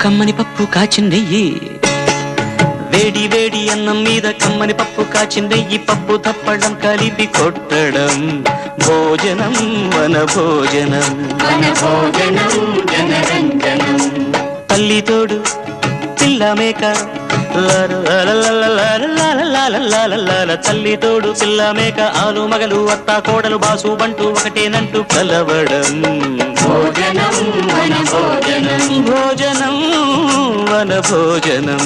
కమ్మని పప్పు కాచిందెయ్యి వేడి వేడి అన్నం మీద కమ్మని పప్పు కాచిందెయ్యి పప్పు తప్పడం కలిపి కొట్టడం భోజనం వన భోజనం తల్లి తోడు పిల్ల మేక తల్లి తోడు పిల్ల మేక ఆలు మగలు అత్త కోడలు బాసు బంటూ ఒకటేనంటూ కలవడం భోజనం వన భోజనం